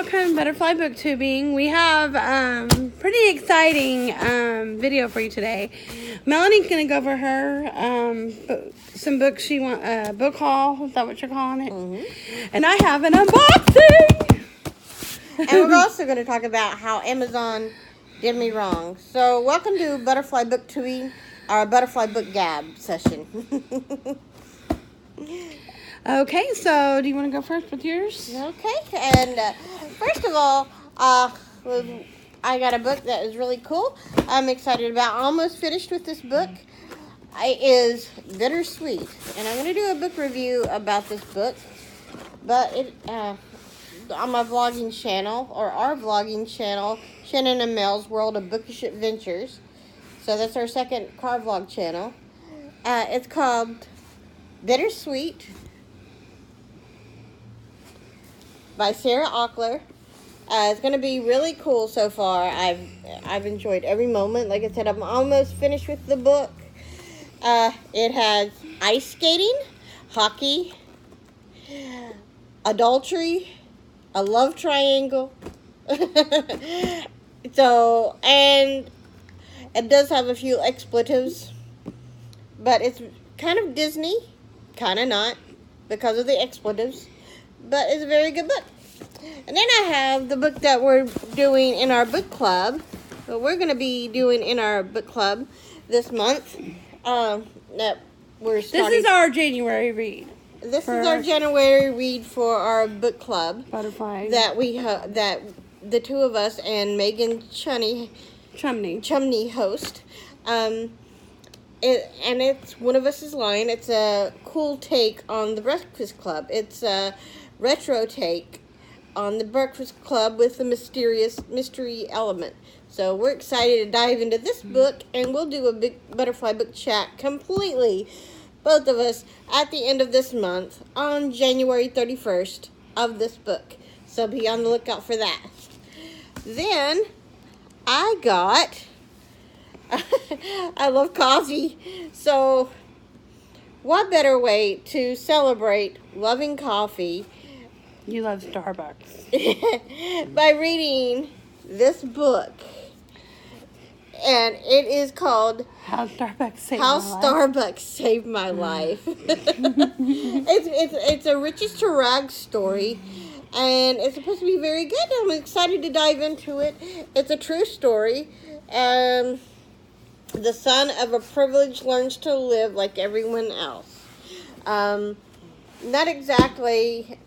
welcome Butterfly Booktubing. We have pretty exciting video for you today. Melanie's gonna go over her some books she want book haul. Is that what you're calling it? Mm-hmm. And I have an unboxing. And we're also going to talk about how Amazon did me wrong. So welcome to Butterfly Booktubing, our Butterfly Book Gab session. Okay, so do you want to go first with yours? Okay, and first of all, I got a book that is really cool. I'm excited about. Almost finished with this book. It is Bittersweet, and I'm going to do a book review about this book. But it on my vlogging channel, or our vlogging channel, Shannon and Mel's World of Bookish Adventures. So that's our second car vlog channel. It's called Bittersweet by Sarah Ockler. It's going to be really cool so far. I've enjoyed every moment. Like I said, I'm almost finished with the book. It has ice skating, hockey, adultery, a love triangle. So, and it does have a few expletives, but it's kind of Disney, kind of not, because of the expletives. But it's a very good book. And then I have the book that we're doing in our book club. What we're going to be doing in our book club this month. That we're starting. This is our January read. This is our January read for our book club. Butterfly. That we that the two of us and Megan Chumney host. It's One of Us is Lying. It's a cool take on the Breakfast Club. It's a retro take on the Breakfast Club with a mystery element. So we're excited to dive into this book, and we'll do a big Butterfly Book Chat completely, both of us, at the end of this month on January 31st of this book. So be on the lookout for that. Then I got... I love coffee. So what better way to celebrate loving coffee? You love Starbucks. By reading this book. And it is called How Starbucks Saved My Life. It's a riches to rags story, and it's supposed to be very good. I'm excited to dive into it. It's a true story. The son of a privileged learns to live like everyone else. Not exactly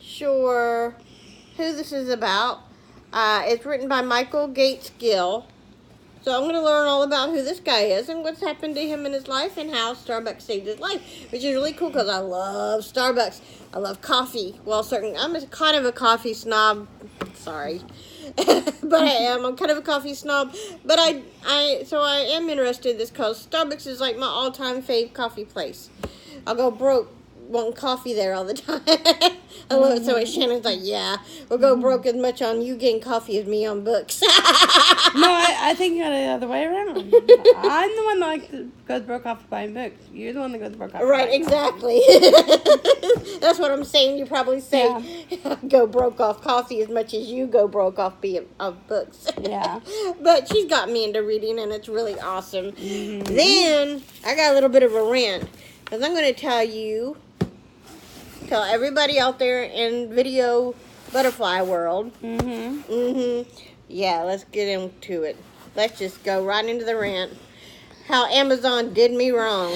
sure who this is about. It's written by Michael Gates Gill. So I'm going to learn all about who this guy is and what's happened to him in his life and how Starbucks saved his life, which is really cool because I love Starbucks. I love coffee. Well, I'm kind of a coffee snob. Sorry. But I am. I'm kind of a coffee snob. But I am interested in this because Starbucks is like my all-time fave coffee place. I'll go broke wanting coffee there all the time. I love it so much. Shannon's like, yeah, we'll go broke as much on you getting coffee as me on books. No, I think you're the other way around. I'm the one that goes broke off buying books. You're the one that goes broke off. Right, exactly. That's what I'm saying. You probably say go broke off coffee as much as you go broke off books. Yeah. But she's got me into reading, and it's really awesome. Mm-hmm. Then I got a little bit of a rant, because I'm going to tell everybody out there in video butterfly world. Yeah, let's get into it. Let's just go right into the rant. How Amazon did me wrong.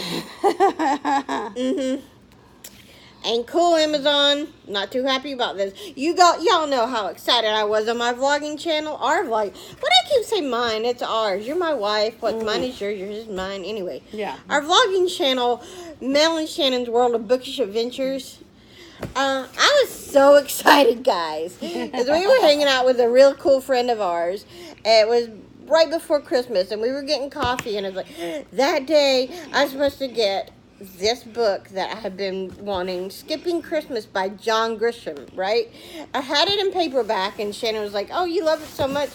Ain't cool, Amazon. Not too happy about this. Y'all know how excited I was on my vlogging channel. Our vlog. What I keep saying mine, it's ours. You're my wife. What's mine is yours. Yours is mine. Anyway. Yeah. Our vlogging channel, Mel and Shannon's World of Bookish Adventures. I was so excited, guys. Because we were hanging out with a real cool friend of ours. It was right before Christmas, and we were getting coffee, and it was like, that day, I was supposed to get this book that I have been wanting, Skipping Christmas by John Grisham, right? I had it in paperback, and Shannon was like, oh, you love it so much,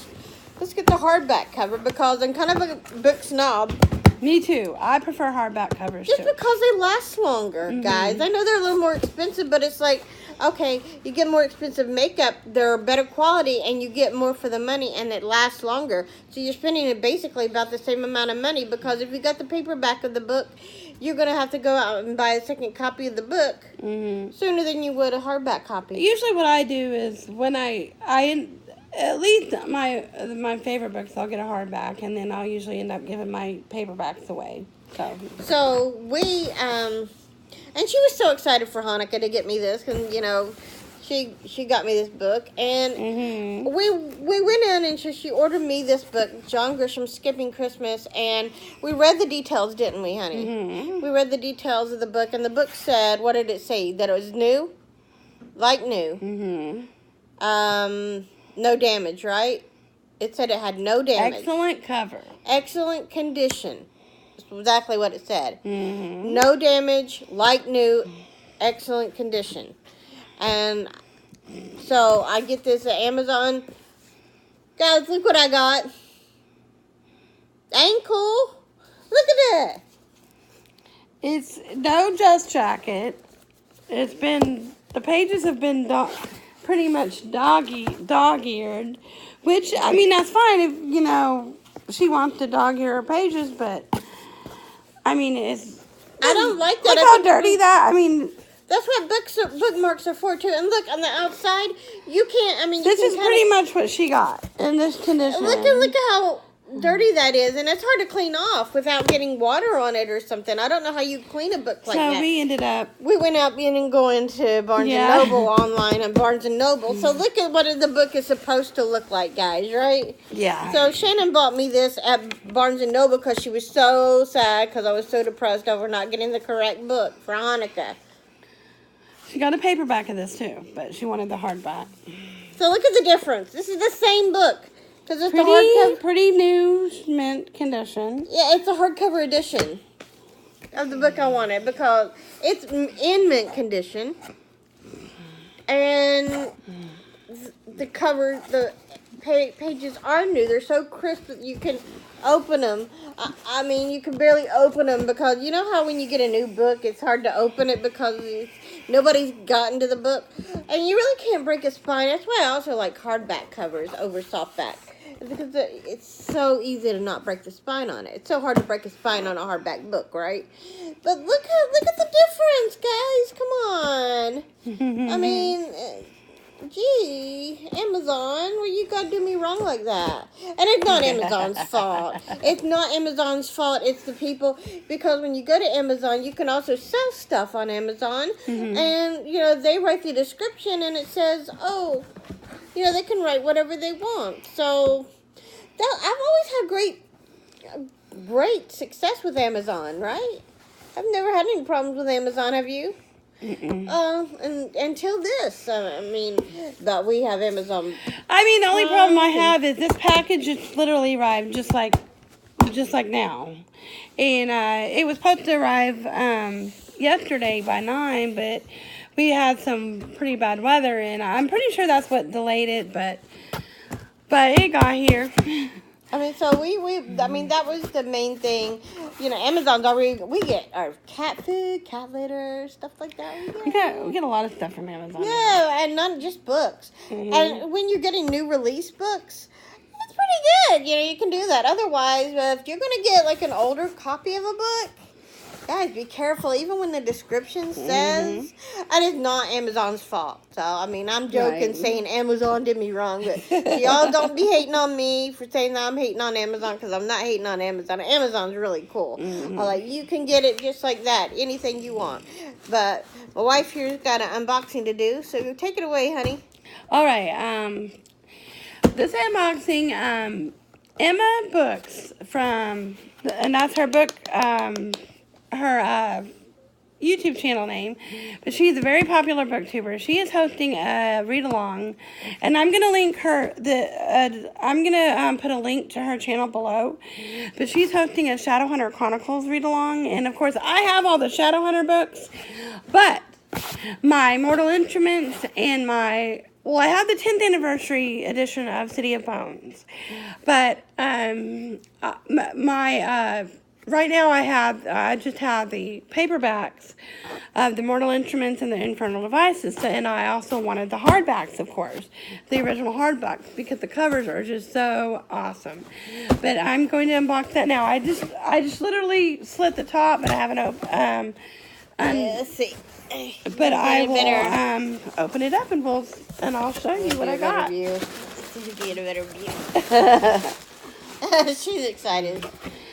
let's get the hardback cover, because I'm kind of a book snob. Me too. I prefer hardback covers Just too. because they last longer, guys. I know they're a little more expensive, but it's like, okay, you get more expensive makeup, they're better quality, and you get more for the money, and it lasts longer. So you're spending basically about the same amount of money, because if you got the paperback of the book, you're going to have to go out and buy a second copy of the book sooner than you would a hardback copy. Usually what I do is when I at least my favorite books, I'll get a hardback, and then I'll usually end up giving my paperbacks away. So we, and she was so excited for Hanukkah to get me this, and you know, she got me this book, and we went in and she ordered me this book, John Grisham's Skipping Christmas, and we read the details, didn't we, honey? We read the details of the book, and the book said, what did it say? That it was new, like new. No damage, right? It said it had no damage. Excellent cover. Excellent condition. That's exactly what it said. No damage, like new, excellent condition. And so I get this at Amazon. Guys, look what I got. Ain't cool? Look at that. It's no dust jacket. It's been, the pages have been pretty much dog-eared, which, I mean, that's fine if, you know, she wants to dog-ear her pages, but, I mean, I don't like that. Look how dirty that, I mean. That's what bookmarks are for, too. And look, on the outside, you can't, I mean, this is pretty much what she got in this condition. Look at how dirty that is, and it's hard to clean off without getting water on it or something. I don't know how you clean a book like that. So we went out and going to Barnes and Noble online on Barnes and Noble. So look at what the book is supposed to look like, guys, right? Yeah. So Shannon bought me this at Barnes and Noble because she was so sad because I was so depressed over not getting the correct book for Hanukkah. She got a paperback of this too, but she wanted the hardback. So look at the difference. This is the same book. Because it's the hardcover. Pretty new mint condition. Yeah, it's a hardcover edition of the book I wanted because it's in mint condition. And the cover, the pages are new. They're so crisp that you can open them. I mean, you can barely open them because you know how when you get a new book, it's hard to open it because nobody's gotten to the book. And you really can't break a spine. That's why I also like hardback covers over softback. Because it's so easy to not break the spine on it. It's so hard to break a spine on a hardback book, right? But look at the difference, guys. Come on. I mean, gee, Amazon, well, you gotta do me wrong like that. And it's not Amazon's fault. It's not Amazon's fault. It's the people, because when you go to Amazon, you can also sell stuff on Amazon. And, you know, they write the description and it says, oh, you know, they can write whatever they want. So, I've always had great success with Amazon, right? I've never had any problems with Amazon, have you? And until this, I mean, but we have Amazon. I mean, the only problem I have is this package just literally arrived just like now. And it was supposed to arrive yesterday by 9, but we had some pretty bad weather, and I'm pretty sure that's what delayed it, but it got here. I mean, so I mean, that was the main thing. You know, Amazon's already, we get our cat food, cat litter, stuff like that. We get a lot of stuff from Amazon. Yeah, and not just books. And when you're getting new release books, it's pretty good. You know, you can do that. Otherwise, if you're going to get like an older copy of a book, guys, be careful. Even when the description says, and it's not Amazon's fault. So, I mean, I'm joking saying Amazon did me wrong. But y'all don't be hating on me for saying that I'm hating on Amazon, because I'm not hating on Amazon. Amazon's really cool. Like, you can get it just like that. Anything you want. But my wife here's got an unboxing to do. So, take it away, honey. All right. This unboxing, Emmabooks and that's her book, her YouTube channel name, but she's a very popular booktuber. She is hosting a read-along, and I'm gonna link her. I'm gonna put a link to her channel below. But she's hosting a Shadowhunter Chronicles read-along, and of course I have all the Shadowhunter books, but my Mortal Instruments and I have the 10th anniversary edition of City of Bones, but my right now I just have the paperbacks of the Mortal Instruments and the Infernal Devices, and I also wanted the hardbacks, of course, the original hardbacks, because the covers are just so awesome. But I'm going to unbox that now. I just literally slit the top, but I haven't opened. Let's see. But I will open it up and I'll show you what I got. Get a better view. She's excited.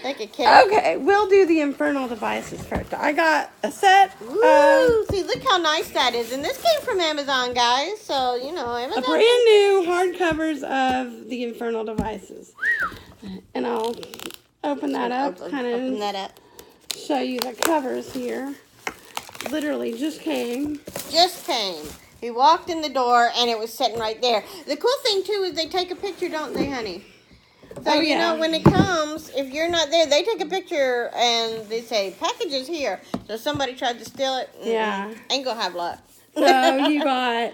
Like a kid. Okay, we'll do the Infernal Devices first. I got a set. Ooh, see, look how nice that is. And this came from Amazon, guys. So, you know, Amazon. A brand new hardcovers of the Infernal Devices. And I'll open that up, open that up. Show you the covers here. Literally just came. Just came. He walked in the door and it was sitting right there. The cool thing, too, is they take a picture, don't they, honey? So, you know, when it comes, if you're not there, they take a picture and they say, packages here. So somebody tried to steal it. Yeah. Ain't gonna have luck. So you got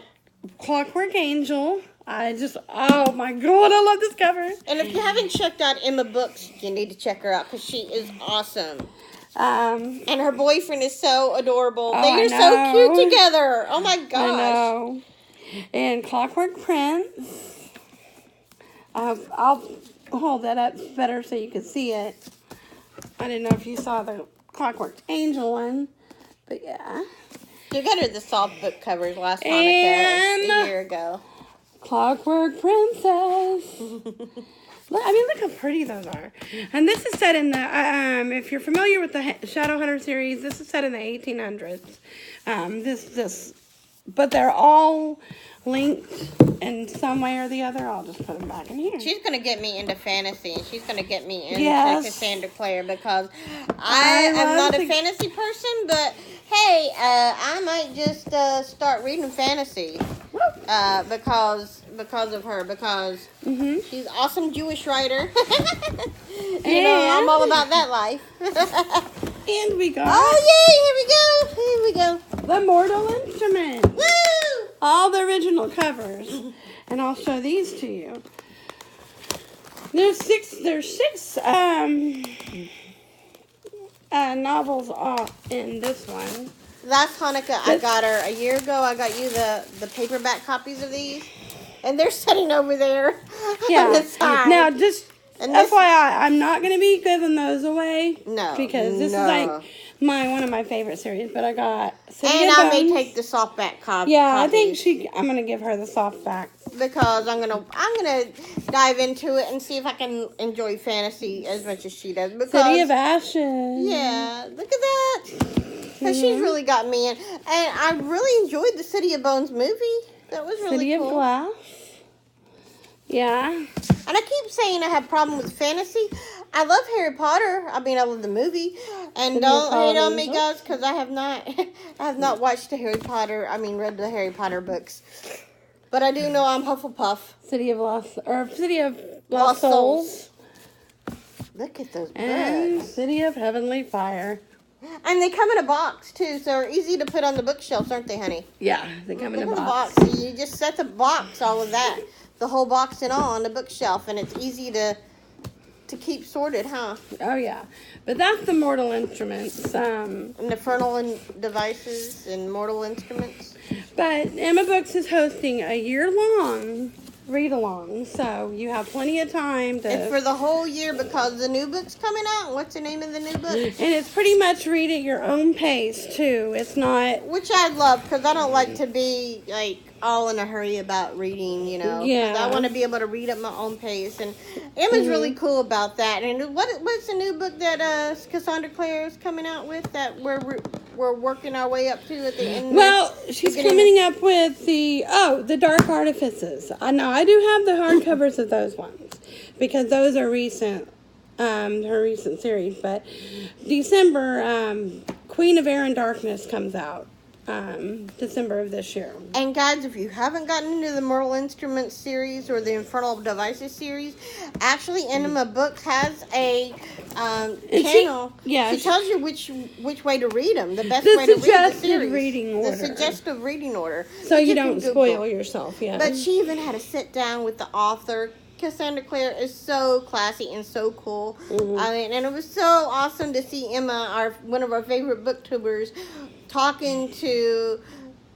Clockwork Angel. Oh my God, I love this cover. And if you haven't checked out Emmabooks, you need to check her out because she is awesome. And her boyfriend is so adorable. Oh, They are so cute together. Oh my gosh. I know. And Clockwork Prince. I'll hold that up better so you can see it. I didn't know if you saw the Clockwork Angel one, but yeah. You got her the soft book covers last Hanukkah a year ago. Clockwork Princess. Look how pretty those are. And this is set in the, if you're familiar with the Shadowhunter series, this is set in the 1800s. But they're all linked in some way or the other. I'll just put them back in here. She's going to get me into fantasy, and she's going to get me into Cassandra Clare, because I am not a fantasy person, but hey, I might just start reading fantasy because of her, because she's an awesome Jewish writer. You know, I'm all about that life. And we got... Oh, yay, here we go. The Mortal Instruments. Woo! All the original covers. And I'll show these to you. There's six novels in this one. Last Hanukkah, I got her. A year ago, I got you the paperback copies of these. And they're sitting over there on the side. Now, just FYI, I'm not going to be giving those away. No. Because this is like one of my favorite series. But I got City of Bones. May take the softback copy. Yeah, I think I'm going to give her the softback. Because I'm gonna dive into it and see if I can enjoy fantasy as much as she does. Because, City of Ashes. Yeah, look at that. Because she's really got me in. And I really enjoyed the City of Bones movie. That was really City cool. of Glass. Yeah. And I keep saying I have a problem with fantasy. I love Harry Potter. I mean, I love the movie. And don't hate on me, guys, because I have not watched the Harry Potter. I mean, read the Harry Potter books. But I do know I'm Hufflepuff. City of Lost Souls. Look at those books. And City of Heavenly Fire. And they come in a box, too, so they're easy to put on the bookshelves, aren't they, honey? Yeah, they come in a box. So you just set the box, all of that, the whole box and all on the bookshelf, and it's easy to keep sorted, huh? Oh, yeah. But that's the Mortal Instruments. Infernal Devices and Mortal Instruments. But Emmabooks is hosting a year-long read-along, so you have plenty of time to... It's for the whole year because the new book's coming out. What's the name of the new book? And it's pretty much read at your own pace, too. It's not... Which I love, because I don't like to be, like, all in a hurry about reading, you know. Yeah. I want to be able to read at my own pace. And Emma's really cool about that. And what's the new book that Cassandra Clare is coming out with that we're working our way up to at the end? Well, she's coming up with the Dark Artifices. I know, I do have the hardcovers of those ones because those are recent, her recent series. But December, Queen of Air and Darkness comes out. December of this year. And guys, if you haven't gotten into the Mortal Instruments series or the Infernal Devices series, actually Emmabooks has a channel. She tells you which way to read them, the best way to read the series. The suggestive reading order. So you don't spoil yourself, yeah. But she even had to sit down with the author, Cassandra Clare is so classy and so cool. Mm-hmm. I mean, and it was so awesome to see Emma, one of our favorite booktubers, talking to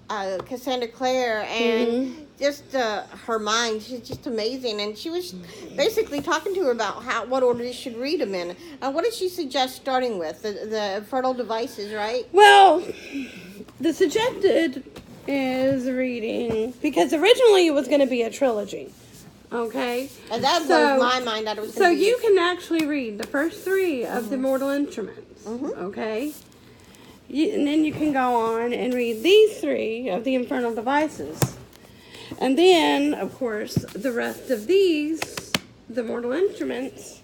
Cassandra Clare and just her mind. She's just amazing, and she was basically talking to her about what order you should read them in. What did she suggest starting with? The Infernal Devices, right? Well, the suggested is reading, because originally it was going to be a trilogy. Okay? And that blows my mind that it was So you can actually read the first 3 of the Mortal Instruments. Okay? And then you can go on and read these 3 of the Infernal Devices. And then, of course, the rest of these, the Mortal Instruments.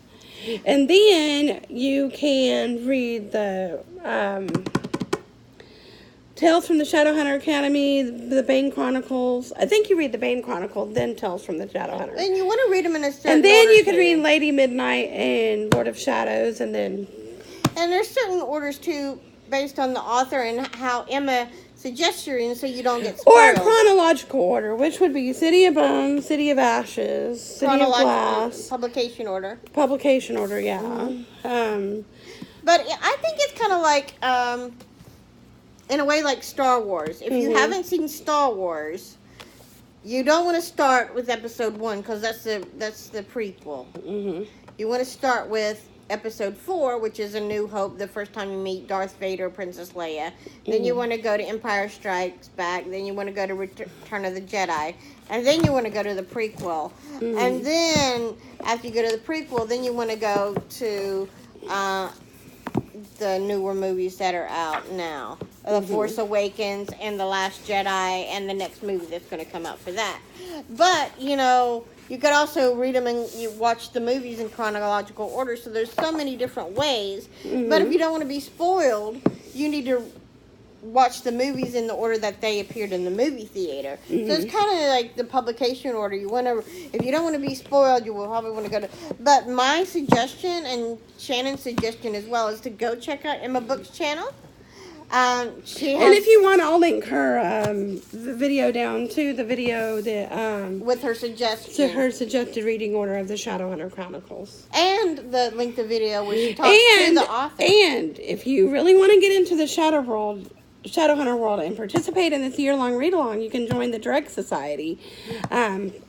And then you can read the Tales from the Shadowhunter Academy, the Bane Chronicles. I think you read the Bane Chronicles, then Tales from the Shadowhunter. And you want to read them in a certain And then order you can too. read Lady Midnight and Lord of Shadows, and then... And there's certain orders, too, based on the author and how Emma suggests you're in, so you don't get spoiled. Or a chronological order, which would be City of Bones, City of Ashes, City of Glass. Publication order. Publication order, yeah. But I think it's kind of like, in a way, like Star Wars. If you haven't seen Star Wars, you don't want to start with Episode 1, because that's the prequel. You want to start with Episode 4, which is A New Hope, the first time you meet Darth Vader, Princess Leia. Then you want to go to Empire Strikes Back. Then you want to go to Return of the Jedi. And then you want to go to the prequel. And then, after you go to the prequel, then you want to go to the newer movies that are out now. The Force Awakens and The Last Jedi and the next movie that's going to come out for that. But, you know, you could also read them and you watch the movies in chronological order. So there's so many different ways. But if you don't want to be spoiled, you need to watch the movies in the order that they appeared in the movie theater. So it's kind of like the publication order. You want to, if you don't want to be spoiled, you will probably want to go to. But my suggestion and Shannon's suggestion as well is to go check out Emmabooks' channel. She has, and if you want, I'll link her the video down to the video that with her suggestion, to her suggested reading order of the Shadowhunter Chronicles, and the link the video where she talks to the author. And if you really want to get into the Shadowhunter world and participate in this year-long read-along, you can join the Direct Society. I'll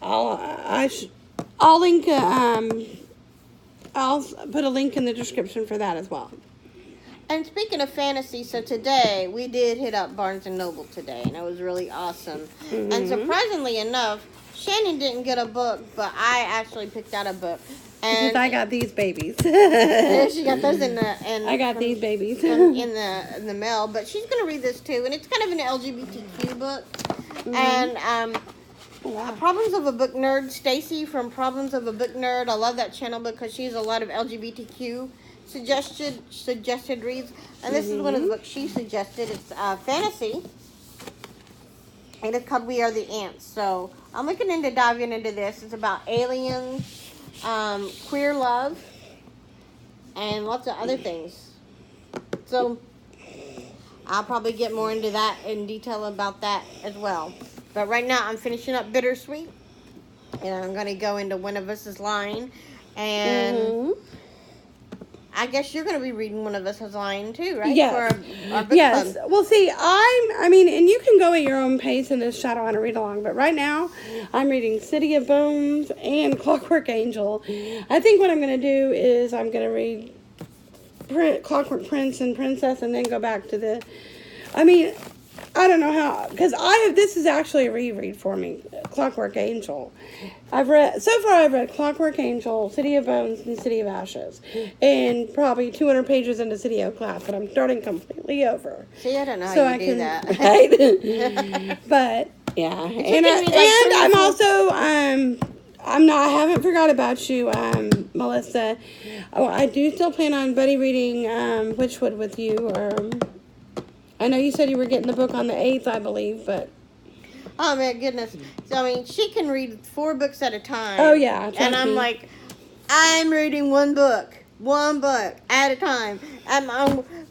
link. I'll put a link in the description for that as well. And speaking of fantasy, so today we did hit up Barnes & Noble today, and it was really awesome. And surprisingly enough, Shannon didn't get a book, but I actually picked out a book. And because I got these babies. she got those in the. I got these babies in the mail, but she's gonna read this too, and it's kind of an LGBTQ book. And Problems of a Book Nerd, Stacy from Problems of a Book Nerd. I love that channel because she has a lot of LGBTQ suggested reads, and this is one of the books she suggested. It's fantasy, and it's called We Are the Ants. So I'm looking into diving into this. It's about aliens, queer love, and lots of other things. So I'll probably get more into that in detail about that as well. But right now I'm finishing up Bittersweet, and I'm going to go into One of Us is Lying, and I guess you're going to be reading One of Us is Lying too, right? Yes. For our book club. Well, see, I mean, and you can go at your own pace in this Shadowhunter read-along, but right now, I'm reading City of Bones and Clockwork Angel. I think what I'm going to do is I'm going to read Clockwork Prince and Princess and then go back to the, I mean, I don't know how, because this is actually a reread for me, Clockwork Angel. I've read Clockwork Angel, City of Bones, and City of Ashes, and probably 200 pages into City of Glass, and I'm starting completely over. See, I don't know how you do that. Right? But, yeah. I'm also, I haven't forgot about you, Melissa. Oh, I do still plan on buddy reading Witchwood with you, I know you said you were getting the book on the 8th, I believe, but... Oh, my goodness. So, I mean, she can read 4 books at a time. Oh, yeah. And I'm like, I'm reading one book at a time.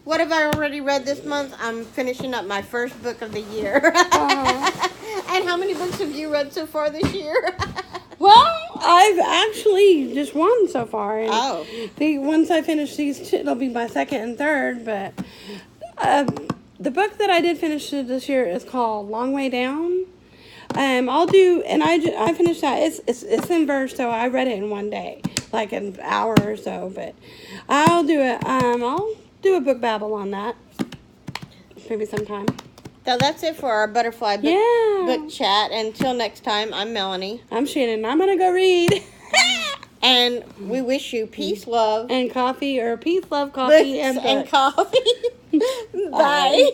What have I already read this month? I'm finishing up my first book of the year. And how many books have you read so far this year? Well, I've actually just one so far. And Oh. Once I finish these two, it'll be my second and third. But the book that I did finish this year is called Long Way Down. I'll do, and I finished that. It's in verse, so I read it in one day, like an hour or so. But I'll do it. I'll do a book babble on that maybe sometime. So that's it for our butterfly book chat. Until next time, I'm Melanie. I'm Shannon. I'm gonna go read. And we wish you peace, love, and coffee, or peace, love, coffee, and coffee. Bye.